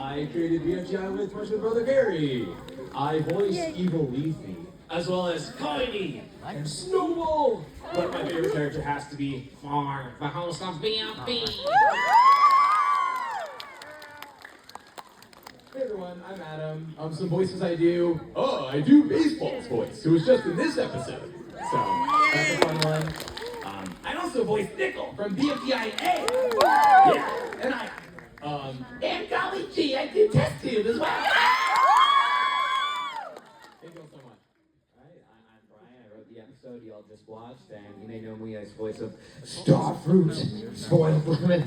I created BfdixII with my brother Gary. I voiced Evil Leafy, as well as Coiny and Snowball. But my favorite character has to be Far, the host of BFD. Hey everyone, I'm Adam. Some voices I do. Oh, I do Baseball's voice, who was just in this episode. So, that's a fun one. I also voiced Nickel from BfdixII. Yeah, and and golly gee, I did test tube as well. Thank you all so much. Alright, I'm Brian. I wrote the episode you all just watched, and you may know me as voice of Starfruit. Spoiled for singer of a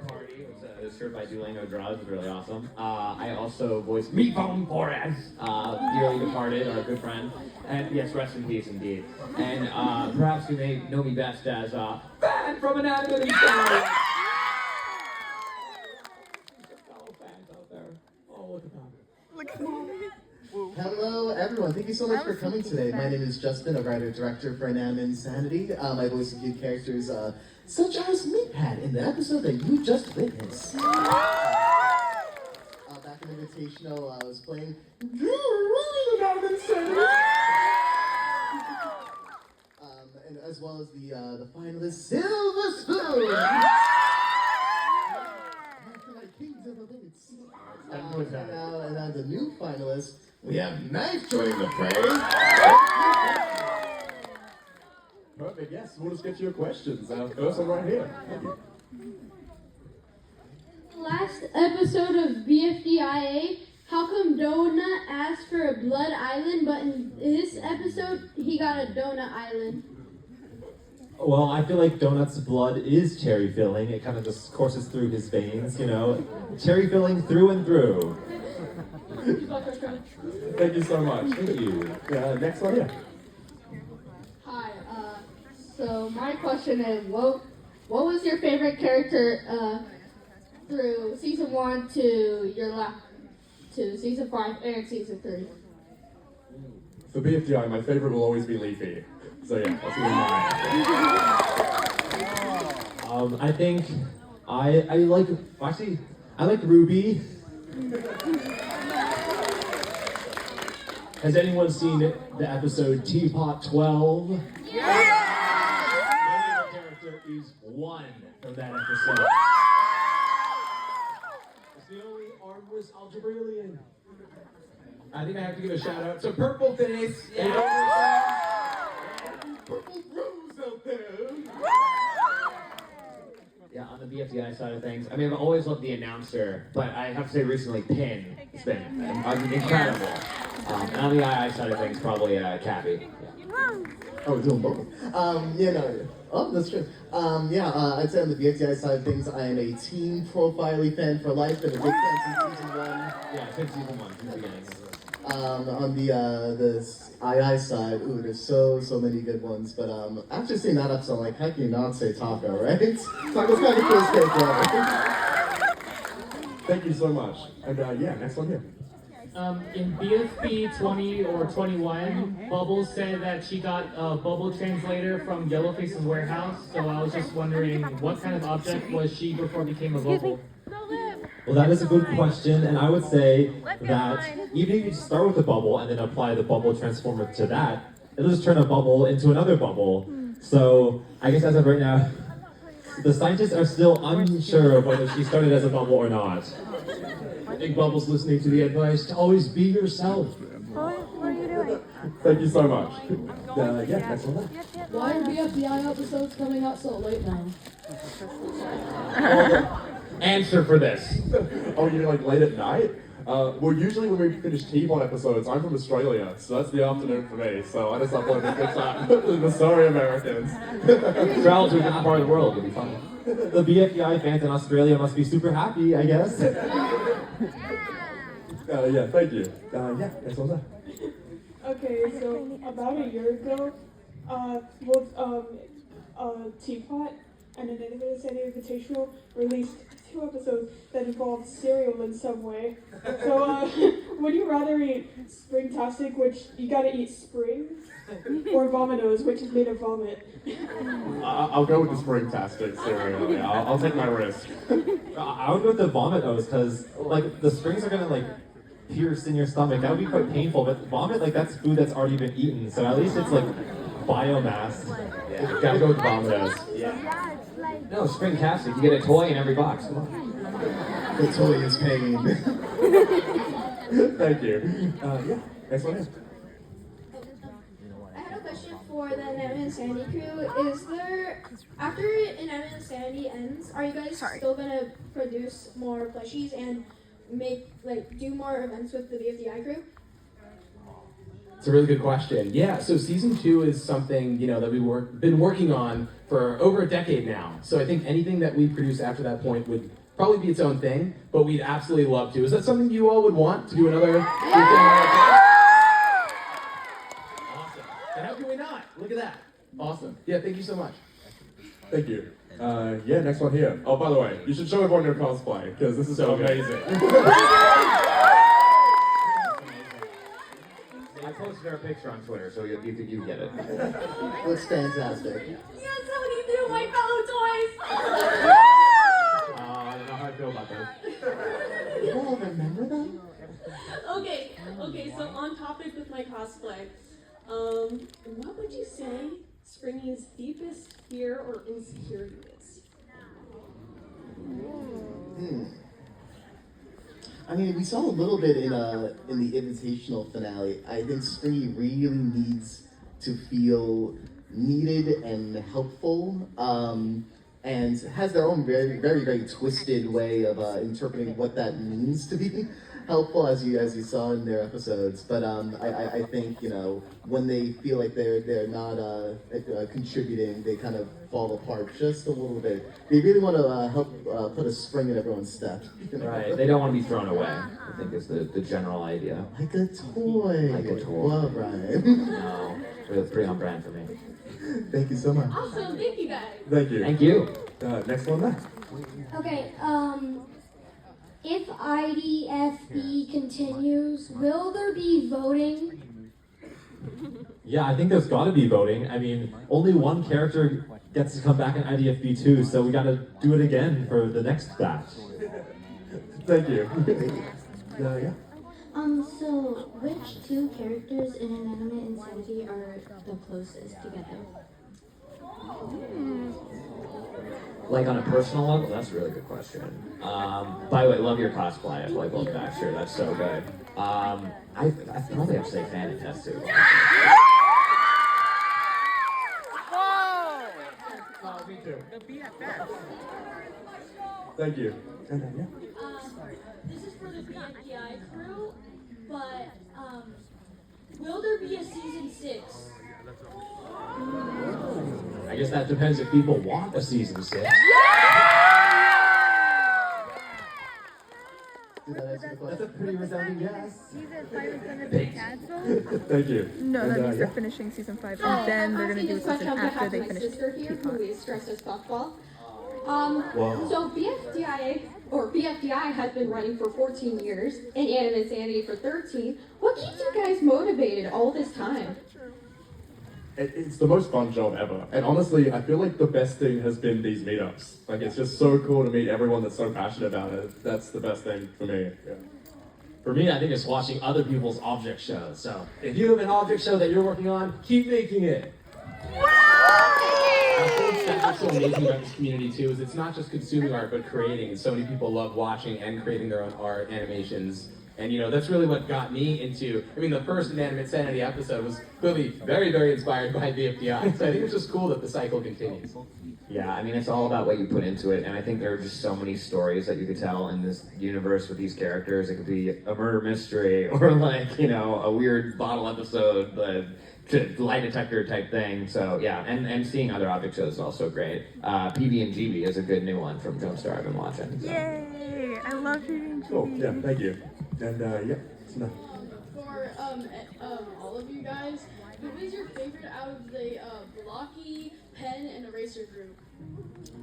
party, which is served by Duolingo Drugs, is really awesome. I also voiced Meatbone Flores, dearly departed, our good friend. And yes, rest in peace indeed. And perhaps you may know me best as Fan from an Animated Story. Hello, everyone. Thank you so much for coming today. My name is Justin, a writer-director for Anime Insanity. I voice a few characters such as Meathead in the episode that you just witnessed. Back in Invitational, I was playing Anime Insanity. And as well as the finalist, Silver Spoon. Kingdom of Boots. And now the new finalists, we have Knife joining the fray. Perfect, yes, we'll just get to your questions. First one right here. Thank you. Last episode of BfdixII, how come Donut asked for a blood island, but in this episode, he got a donut island? Well, I feel like Donut's blood is cherry filling. It kind of just courses through his veins, you know. Cherry filling through and through. Thank you so much. Thank you. Next one, yeah. Hi, so my question is, what was your favorite character through season 1 to to season 5 and season 3? For BfdixII, my favorite will always be Leafy. So yeah, that's mine. I think I like Ruby. Has anyone seen the episode Teapot 12? Yeah! My favorite character is one from that episode. It's the only armless Algebraian. I think I have to give a shout out to Purple Face. Purple Rose out there. Yeah, on the BfdixII side of things, I mean, I've always loved the announcer, but I have to say recently, Pin has been incredible. And on the II side of things, probably Cappy. Oh, we're doing both. Oh, that's true. I'd say on the BfdixII side of things, I am a Team Profile fan for life and a big fan since season 1. Yeah, since season 1, since the beginning. On the II side, there's so many good ones. But after seeing that episode, I'm like, how can you not say Taco, right? Taco's kind of the coolest character ever. Thank you so much. And next one here. In BFB 20 or 21, Bubbles said that she got a bubble translator from Yellowface's warehouse. So I was just wondering, what kind of object was she before it became a bubble? Well, that is a good question, and I would say that even if you start with a bubble and then apply the bubble transformer to that, it'll just turn a bubble into another bubble. So I guess as of right now, the scientists are still unsure of whether she started as a bubble or not. I think Bubble's listening to the advice to always be yourself. What are you doing? Thank you so much. Next one. Why are BfdixII episodes coming out so late now? Answer for this. Oh, you're like late at night? Well, usually when we finish T-Pod episodes, I'm from Australia, so that's the afternoon for me. So I just upload a good time. The sorry Americans. Travel to a different part of the world, it'll be fun. The BfdixII fans in Australia must be super happy, I guess. Thank you. Next one. Okay, so about a year ago, both Teapot and an Invitational released 2 episodes that involved cereal in some way. So, would you rather eat Springtastic, which you gotta eat spring, or Vomitos, which is made of vomit? I'll go with the Springtastic cereal. Yeah, I'll take my risk. I would go with the vomit O's because like the springs are gonna like pierce in your stomach. That would be quite painful. But vomit, like that's food that's already been eaten, so at least it's like biomass. Yeah. Gotta go with Vomitos. Yeah. No, Springtastic. You get a toy in every box. Come on. The toy is pain. Thank you. Yeah, next one is. I had a question for the Anatomy and Sandy crew. Is there, after Anatomy and Sandy ends, are you guys still gonna produce more plushies and do more events with the BFDI crew? It's a really good question. Yeah, so season 2 is something, that we've been working on for over a decade now. So I think anything that we produce after that point would probably be its own thing, but we'd absolutely love to. Is that something you all would want to do another? Awesome. And how can we not? Look at that. Awesome. Yeah, thank you so much. Thank you. Yeah, next one here. Oh, by the way, you should show everyone your cosplay, because this is so amazing. I posted our picture on Twitter, so you get it. Looks fantastic. Yes, somebody threw my fellow toys! I don't know how I feel about this. You all remember them? Okay, so on topic with my cosplay, what would you say Springy's deepest fear or insecurity is? I mean, we saw a little bit in the invitational finale. I think Springy really needs to feel needed and helpful, and has their own very, very, very twisted way of interpreting what that means to be helpful, as you saw in their episodes. But I think when they feel like they're not contributing, they kind of fall apart just a little bit. They really want to help put a spring in everyone's step. Right. They don't want to be thrown away, I think is the general idea. Like a toy. Like a toy. Well, Brian. No, it's pretty on brand for me. Thank you so much. Awesome, thank you guys. Thank you. Thank you. Next one there. Okay, if IDFE continues, will there be voting? Yeah, I think there's got to be voting. I mean, only one character gets to come back in IDFB2, so we got to do it again for the next batch. Thank you. Yeah. So which 2 characters in Anatomy and Sanity are the closest together? Like on a personal level, that's a really good question. By the way, love your cosplay. I like Old Baxter. That's so good. I probably have to say Fan and Test too. Me too. Thank you. This is for the BfdixII crew, but will there be a season 6? I guess that depends if people want a season 6. That's a pretty resounding yes. Season 5 is going to be canceled? Thank you. No, that means they're finishing season 5 and then they're going to do a season after they finish. Sister here, who is dressed as softball. Wow. So BFDI has been running for 14 years and Anime and Sanity for 13. What keeps you guys motivated all this time? It's the most fun job ever. And honestly, I feel like the best thing has been these meetups. Like, it's just so cool to meet everyone that's so passionate about it. That's the best thing for me. Yeah. For me, I think it's watching other people's object shows. So if you have an object show that you're working on, keep making it. I think that's what's so amazing about this community too, is it's not just consuming art, but creating. And so many people love watching and creating their own art, animations. And that's really what got me into, the first Inanimate Sanity episode was clearly very, very inspired by BFDI. So I think it's just cool that the cycle continues. Yeah, it's all about what you put into it, and I think there are just so many stories that you could tell in this universe with these characters. It could be a murder mystery, or a weird bottle episode, lie detector type thing. So yeah, and seeing other object shows is also great. PB and GB is a good new one from Jonestar I've been watching. So. Yay! I love PB and GB. Cool, yeah, thank you. And it's enough. For all of you guys, who is your favorite out of the blocky, pen, and eraser group?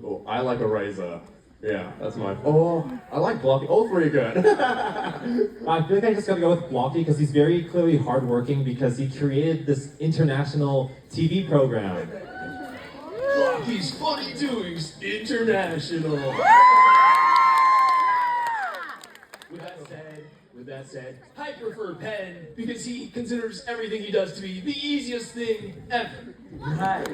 Oh, I like Eraser. Yeah, that's my. Oh, I like Blocky. All three are good. I feel like I just gotta go with Blocky because he's very clearly hardworking because he created this international TV program. Blocky's Funny Doings International. With that said, I prefer Penn because he considers everything he does to be the easiest thing ever. Right.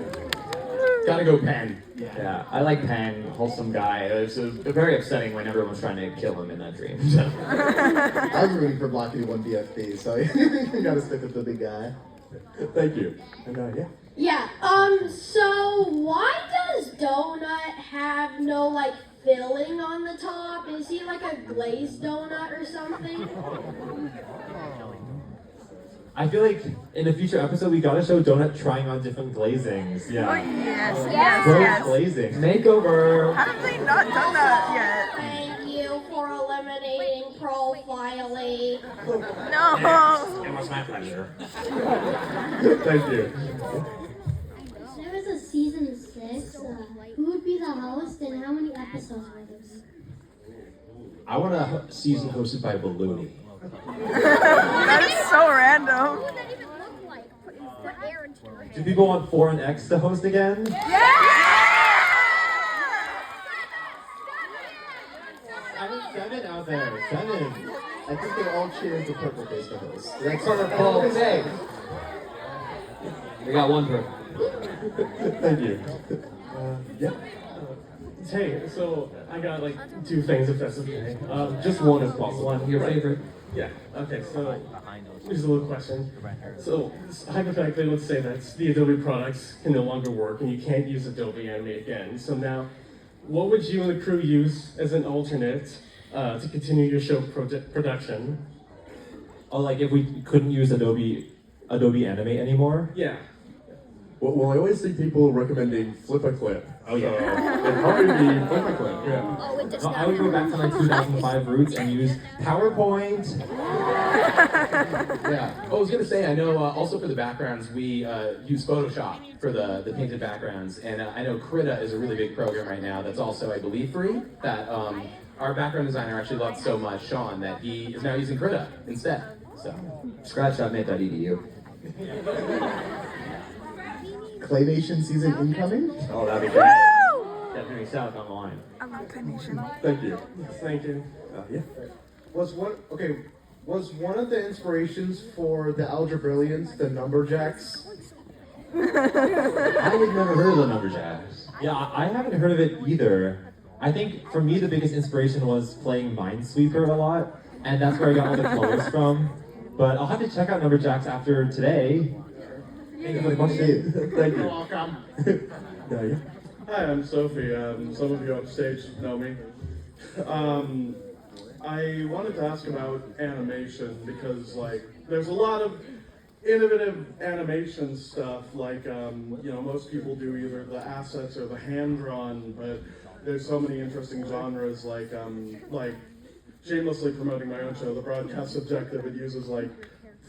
Gotta go Penn. Yeah, I like Penn, wholesome guy. It was very upsetting when everyone was trying to kill him in that dream. I was rooting for Blocky to win BFB, so you gotta stick with the big guy. Thank you. And yeah. Yeah, so why does Donut have no, like, filling on the top? Is he like a glazed donut or something? I feel like in a future episode we gotta show Donut trying on different glazings. Yeah. Oh, yes, Rose yes. glazing. Makeover. How have they not done that yet? Thank you for eliminating profiling. No. It was my pleasure. Thank you. If there was a season 6, who would be the host and how many episodes were there? I want a season hosted by Balloony. That is so random. What would that even look like? Put air into it. Do people want 4 and X to host again? I mean, 7 out there. 7. I think they're all cheering for Purple Face to host. That's what we're called. Hey. We got one per. Thank you. Yeah. Hey, so I got like 2 things if that's okay. Just one if possible. One, your favorite. Yeah, okay, so here's a little question. So hypothetically, let's say that the Adobe products can no longer work and you can't use Adobe Animate again. So now, what would you and the crew use as an alternate to continue your show production? Oh, like if we couldn't use Adobe Animate anymore? Yeah. Well, I always see people recommending Flip-a-Clip. Oh yeah. It'd probably be Flip-a-Clip, yeah. Oh, it does No, not. I would go back to my 2005 roots and use PowerPoint. Yeah. Oh, I was gonna say, I know also for the backgrounds, we use Photoshop for the painted backgrounds, and I know Krita is a really big program right now that's also, I believe, free, that our background designer actually loved so much, Sean, that he is now using Krita instead, so. Scratch.mate.edu. Claymation season incoming? Oh, that'd be great. Definitely south on the line. I love claymation. Thank you. Thank you. Yeah. Was one of the inspirations for the Algebrillians the Numberjacks? I had never heard of the Numberjacks. Yeah, I haven't heard of it either. I think for me the biggest inspiration was playing Minesweeper a lot, and that's where I got all the colors from. But I'll have to check out Numberjacks after today. Thank you for the question. Thank you. You're welcome. Yeah. Hi, I'm Sophie. Some of you on stage know me. I wanted to ask about animation because, like, there's a lot of innovative animation stuff. Like, most people do either the assets or the hand-drawn, but there's so many interesting genres. Like shamelessly promoting my own show, The Broadcast Subjective. It uses like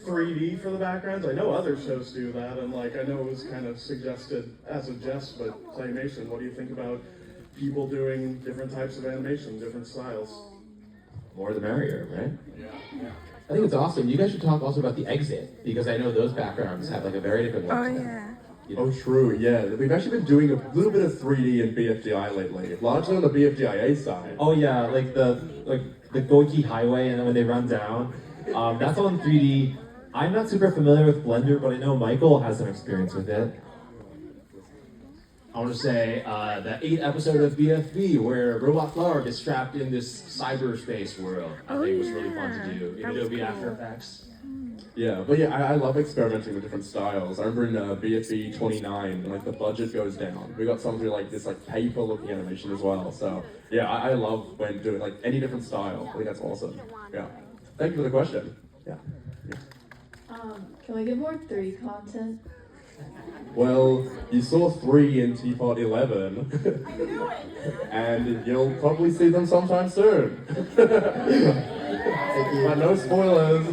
3D for the backgrounds. I know other shows do that, and like I know it was kind of suggested as a jest, but claymation. What do you think about people doing different types of animation, different styles? More the merrier, right? Yeah. I think it's awesome. You guys should talk also about the exit, because I know those backgrounds have like a very different look. Oh, to them. yeah. You know? Oh, true, yeah. We've actually been doing a little bit of 3D in BFDI lately, largely on the BFDIA side. Oh yeah, like the Goiki Highway, and then when they run down, that's all in 3D. I'm not super familiar with Blender, but I know Michael has some experience with it. I want to say the 8th episode of BFB where Robot Flower gets trapped in this cyberspace world. I think it was really fun to do in Adobe After Effects. Yeah, but yeah, I love experimenting with different styles. I remember in BFB 29, when like the budget goes down, we got something like this like paper-looking animation as well. So yeah, I love when doing like any different style. I think that's awesome. Yeah, thank you for the question. Yeah. Can we get more 3 content? Well, you saw 3 in Teapot 11. I knew it! And you'll probably see them sometime soon. But no spoilers.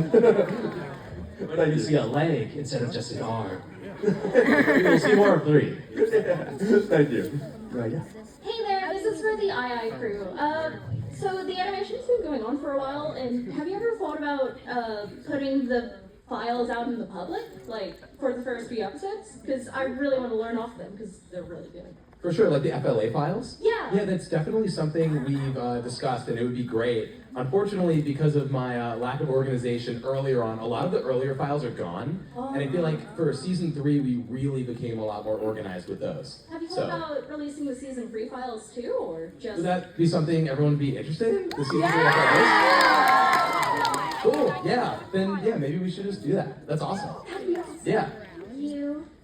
But you see a leg instead of just an arm. You'll see more of 3. Thank you. Hey there, this is is for the II crew. So the animation's been going on for a while, and have you ever thought about putting the files out in the public, like for the first few episodes? Because I really want to learn off them because they're really good. For sure, like the FLA files? Yeah. Yeah, that's definitely something we've discussed, and it would be great. Unfortunately, because of my lack of organization earlier on, a lot of the earlier files are gone. And I feel like for season 3, we really became a lot more organized with those. Have you thought about releasing the season 3 files too, or just? Would that be something everyone would be interested in? The season 3 FLAs? Cool, yeah. Then, yeah, maybe we should just do that. That's awesome. Yeah.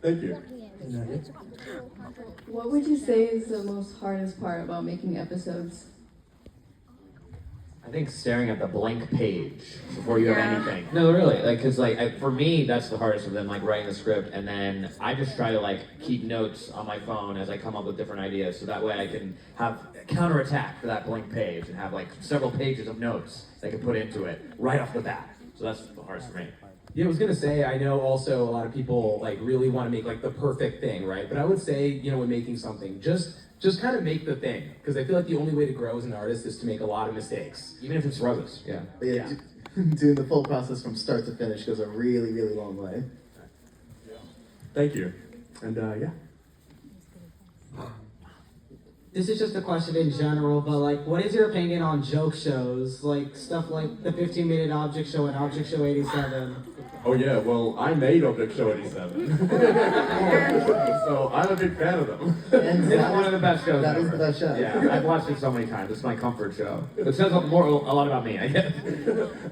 Thank you. What would you say is the most hardest part about making episodes? I think staring at the blank page before you have anything. No, really, like, cause like for me, that's the hardest of them, like writing the script, and then I just try to like keep notes on my phone as I come up with different ideas, so that way I can have a counterattack for that blank page and have like several pages of notes that I can put into it right off the bat. So that's the hardest for me. Yeah, I was gonna say, I know also a lot of people like really want to make like the perfect thing, right? But I would say, you know, when making something, just kind of make the thing, because I feel like the only way to grow as an artist is to make a lot of mistakes, even if it's rubbish. Yeah. But yeah, doing the full process from start to finish goes a really, really long way. Thank you. And yeah. This is just a question in general, but like, what is your opinion on joke shows? Like stuff like the 15-minute Object Show and Object Show 87. Oh yeah, well, I made Object Show 87. So I'm a big fan of them. It's one of the best shows That ever. is the best show. Yeah, I've watched it so many times. It's my comfort show. It says a lot about me, I guess.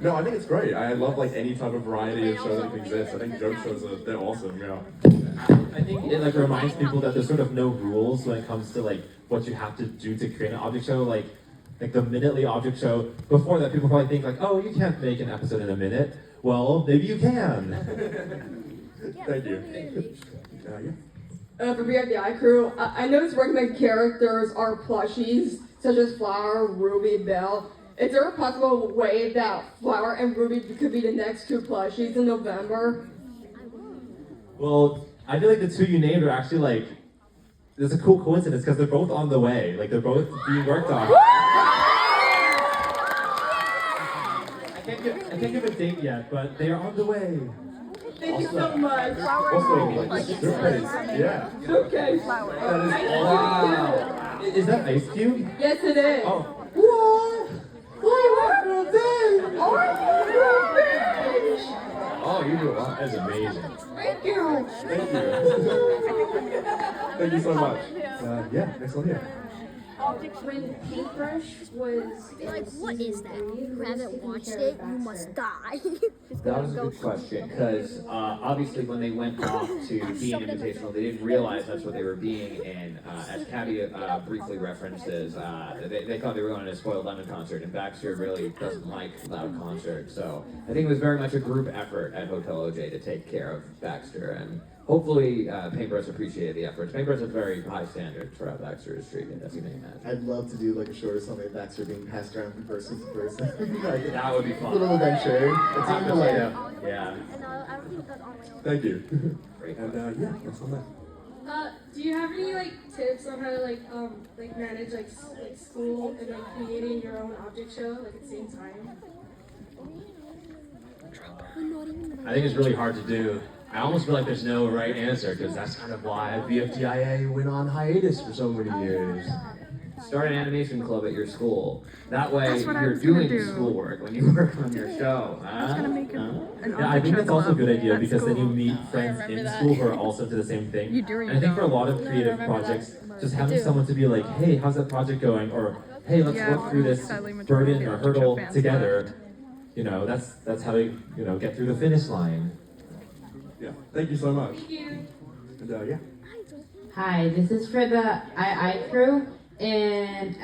No, I think it's great. I love like any type of variety of show that can exist. I think joke shows they're awesome. Yeah. I think it like reminds people that there's sort of no rules when it comes to like what you have to do to create an object show. Like the Minutely object show. Before that, people probably think like, oh, you can't make an episode in a minute. Well, maybe you can. Thank you. For BfdixII crew, I noticed recommended characters are plushies, such as Flower, Ruby, Belle. Is there a possible way that Flower and Ruby could be the next 2 plushies in November? Well, I feel like the 2 you named are actually like, there's a cool coincidence because they're both on the way. Like they're both being worked on. I can't give a date yet, but they are on the way. Thank you so much. Also, like, suitcase. Yeah. Suitcase. Wow. Is that Ice Cube? Yes, it is. Oh. What? Oh, you do a lot. That's amazing. Thank you. Thank you. Thank you so much. Yeah, next one here. When Paintbrush was Like, what is that? You haven't watched it, you must die. That was a good question, because obviously when they went off to be an invitational, they didn't realize that's what they were being in. As Cabby briefly references, they thought they were going to a Spoiled Lemon concert, and Baxter really doesn't like loud concerts. So I think it was very much a group effort at Hotel OJ to take care of Baxter, and hopefully Paintbrush appreciated the efforts. Paintbrush has very high standards for how Baxter is treated, as you may imagine. I'd love to do like a short or something of Baxter being passed around from person to person. Like, that would be fun. Little adventure. It's even like yeah. Thank you. And yeah, that's all that. Do you have any like tips on how to like manage like school and like creating your own object show like at the same time? I think it's really hard to do. I almost feel like there's no right answer because that's kind of why BfdixII went on hiatus for so many years. Start an animation club at your school. That way That's what I you're was gonna doing do. schoolwork when you work on your show. I was gonna make an Yeah, I think that's also a good idea at because then you school. meet friends in remember that. school who are also into the same thing. You do or And I you think for a don't? lot of No, I creative remember projects, that. just I having do. someone to be like, hey, how's that project going? Or hey, let's Yeah, work through this sadly, majority burden or of the hurdle fans together. You know, that's how they get through the finish line. Yeah, thank you so much. Thank you. And yeah. Hi, this is for the II crew in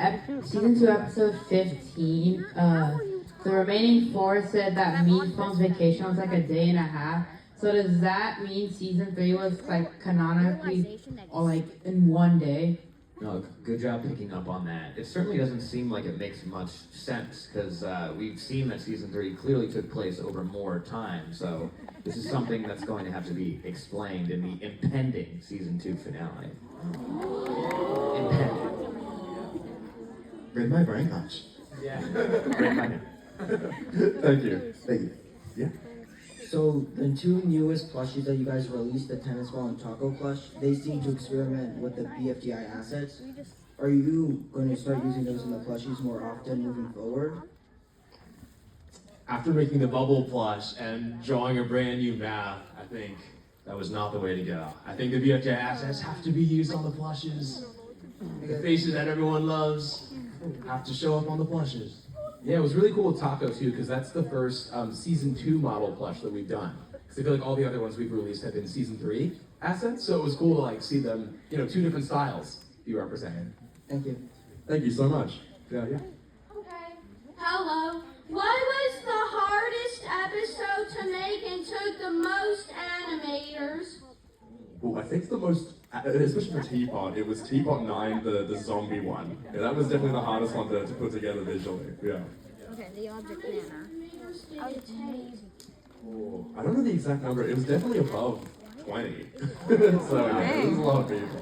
season 2, episode 15. The remaining 4 said that Mean Phone's vacation was like a day and a half. So does that mean season 3 was like canonically or like in one day? No, good job picking up on that. It certainly doesn't seem like it makes much sense because we've seen that season 3 clearly took place over more time. So this is something that's going to have to be explained in the impending season 2 finale. Impending. Read my brain touch. Yeah. Thank you. Thank you. Yeah. So the two newest plushies that you guys released, the tennis ball and taco plush, they seem to experiment with the BfdixII assets. Are you going to start using those in the plushies more often moving forward? After making the bubble plush and drawing a brand new map, I think that was not the way to go. I think the BfdixII assets have to be used on the plushes. The faces that everyone loves have to show up on the plushes. Yeah, it was really cool with Taco too, because that's the first season 2 model plush that we've done. Because I feel like all the other ones we've released have been season 3 assets, so it was cool to like see them, 2 different styles you represented. Thank you. Thank you so much. Yeah. Okay. Hello. What was the hardest episode to make and took the most animators? Well, I think the most, especially for Teapot, it was Teapot 9, the zombie one. Yeah, that was definitely the hardest one to put together visually. Yeah. Okay, the object banana. Oh, I don't know the exact number. It was definitely above 20. So yeah, it was a lot of people.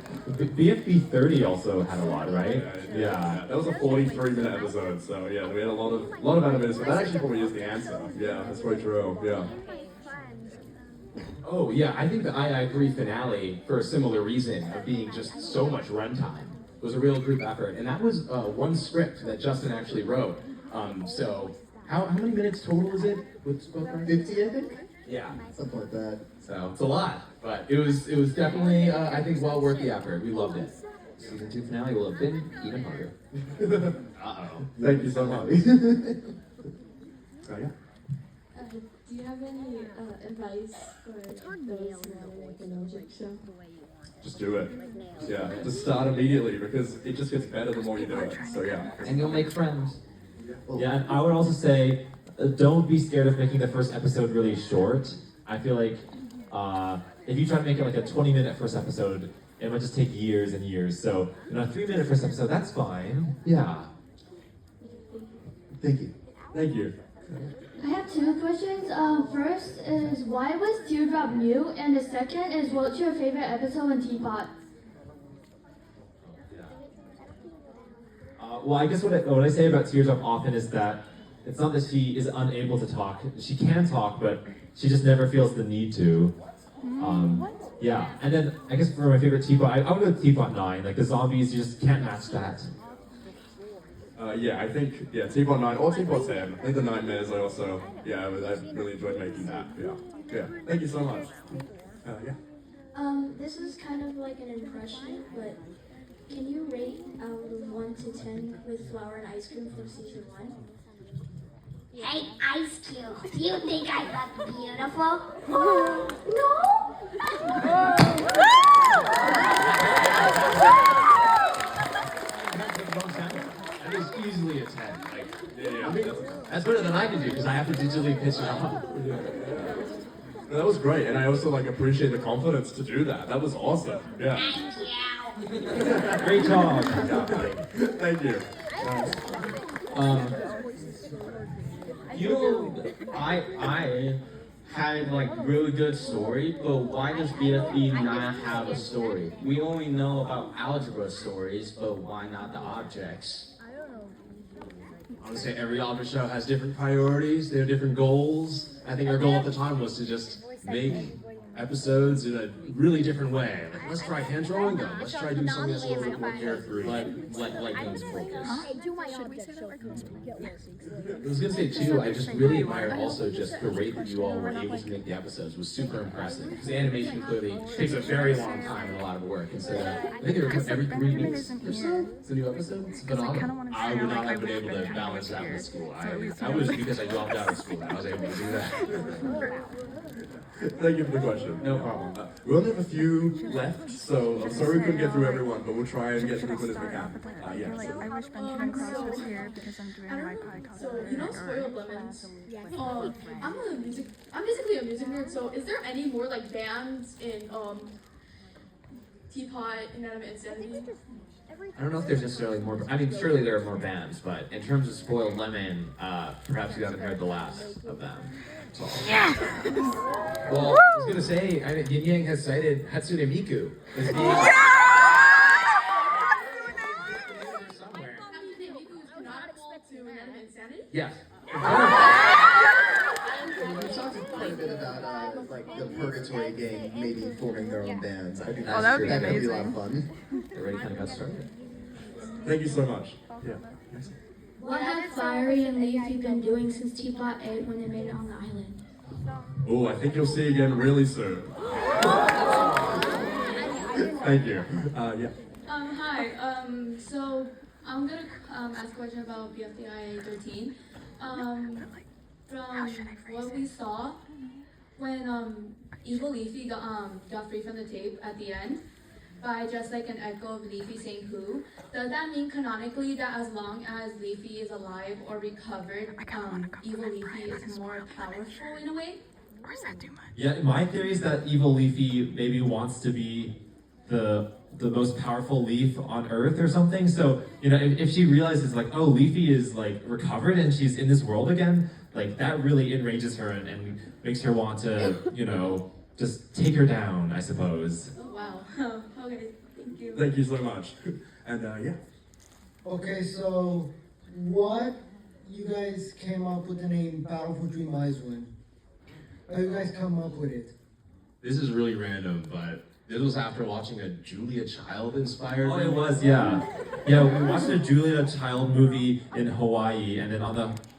BfdixII also had a lot, right? Yeah. That was a 43-minute episode, so yeah, we had a lot of animators, but that actually probably is the answer. Yeah, that's very true. Yeah. Oh yeah, I think the II3 finale, for a similar reason of being just so much runtime, was a real group effort, and that was one script that Justin actually wrote. So how many minutes total is it with both parts? 50, I think. Yeah, something like that. So it's a lot, but it was definitely I think well worth the effort. We loved it. Season 2 finale will have been even harder. Thank you so much. Oh yeah. Do you have any advice for those who want to make an object show? Just do it. Yeah, just start immediately because it just gets better the more you do it. So yeah. And you'll make friends. Yeah, and I would also say, don't be scared of making the first episode really short. I feel like if you try to make it like a 20-minute first episode, it might just take years and years. So, a 3-minute first episode, that's fine. Yeah. Thank you. Thank you. I have two questions. First is why was Teardrop new? And the second is what's your favorite episode in Teapot? Well, I guess what I say about Teardrop often is that it's not that she is unable to talk. She can talk, but she just never feels the need to. Yeah, and then I guess for my favorite Teapot, I would go with Teapot 9. Like the zombies, you just can't match that. Yeah, I think, Teapot 9 or Teapot 10. I think the Nightmares I also, I really enjoyed making that. Yeah. Thank you so much. This is kind of like an impression, but can you rate out of 1 to 10 with Flower and Ice Cream from season 1? Hey, Ice Cube, do you think I look beautiful? No? That is easily a 10. That's better than I can do because I have to digitally pitch it off. That was great, and I also appreciate the confidence to do that. That was awesome. Yeah. Great job. Thank you. I had really good story, but why does BFB not have a story? We only know about algebra stories, but why not the objects? I would say every object show has different priorities, they have different goals. I think our goal at the time was to just make episodes in a really different way. Let's try hand drawing them. Let's try doing something that's a little bit more carefree. Like Guns Focus. I was gonna say too, I just really admired also just the rate that you all were able to make the episodes was super impressive. Because the animation clearly takes a very long time and a lot of work. And so I think they were every 3 weeks or so. It's a new episode. It's phenomenal. I would not have been able to balance that with school. I was because I dropped out of school that I was able to do that. Thank you for the question. No problem. We only have a few left, so I'm sorry we couldn't get through everyone, but we'll try and get through as many as we can. I wish Benjamin Cross was here because I'm doing my pie cosplay. Spoiled Lemons. I'm basically a music nerd. So, is there any more bands in Teapot, Inanimate Insanity? I don't know if there's necessarily more. I mean, surely there are more bands, but in terms of Spoiled Lemon, perhaps you haven't heard the last of them. Yeah. Well, I was gonna say, Yin Yang has cited Hatsune Miku as being. Purgatory gang maybe forming their own bands. I think Oh, that would be that could be a lot amazing. of fun. It already kind of got started. Thank you so much. Yeah. What have Fiery and Leafy been doing since Teapot 8 when they made it on the island? Oh, I think you'll see again really soon. Thank you. Yeah. Hi. So I'm gonna ask a question about BfdixII 13. From what we saw, when Evil Leafy got free from the tape at the end by just like an echo of Leafy saying "who," does that mean canonically that as long as Leafy is alive or recovered, Evil Leafy is more powerful in a way? Or is that too much? Yeah, my theory is that Evil Leafy maybe wants to be the most powerful leaf on Earth or something. So, you know, if she realizes like, oh, Leafy is like recovered and she's in this world again, like that really enrages her and makes her want to, you know, just take her down, I suppose. Oh, wow. Okay, thank you. Thank you so much. And yeah. Okay, so what you guys came up with the name Battle for Dream Icewind? How you guys come up with it? This is really random, but this was after watching a Julia Child inspired. Oh, it was, yeah. Yeah, we watched a Julia Child movie in Hawaii, and then on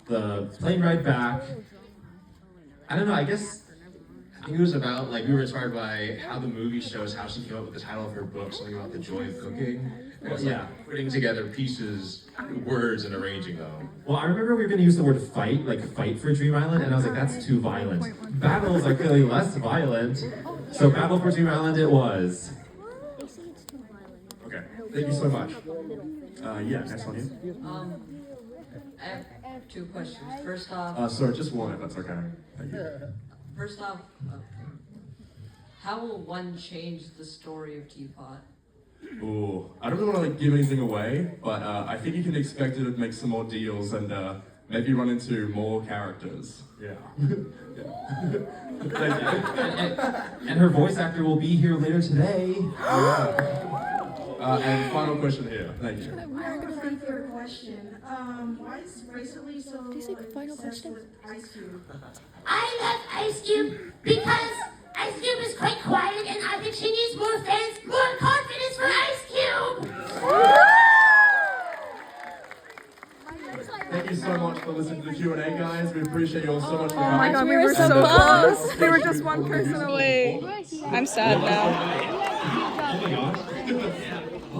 the plane ride back, I don't know, I think it was about, like, we were inspired by how the movie shows how she came up with the title of her book, something about the joy of cooking. And it's like putting together pieces, words, and arranging them. Well, I remember we were going to use the word fight, like fight for Dream Island, and I was like, that's too violent. Battles are clearly less violent, so Battle for Dream Island it was. Okay, thank you so much. Yeah, next one here. I have two questions. First off, Sorry, just one if that's okay. Thank you. first off, how will one change the story of Teapot? Ooh, I don't really want to like give anything away, but I think you can expect it to make some more deals and maybe run into more characters. Yeah. Thank you. And her voice actor will be here later today. And final question here. Thank you. Thank you for your question. Why is recently so obsessed with Ice Cube? I love Ice Cube because Ice Cube is quite quiet and I think she needs more fans, more confidence for Ice Cube! Thank you so much for listening to the QnA, guys. We appreciate you all so much for Oh my god, we were so close. We were just one person away. I'm sad now. Oh my gosh.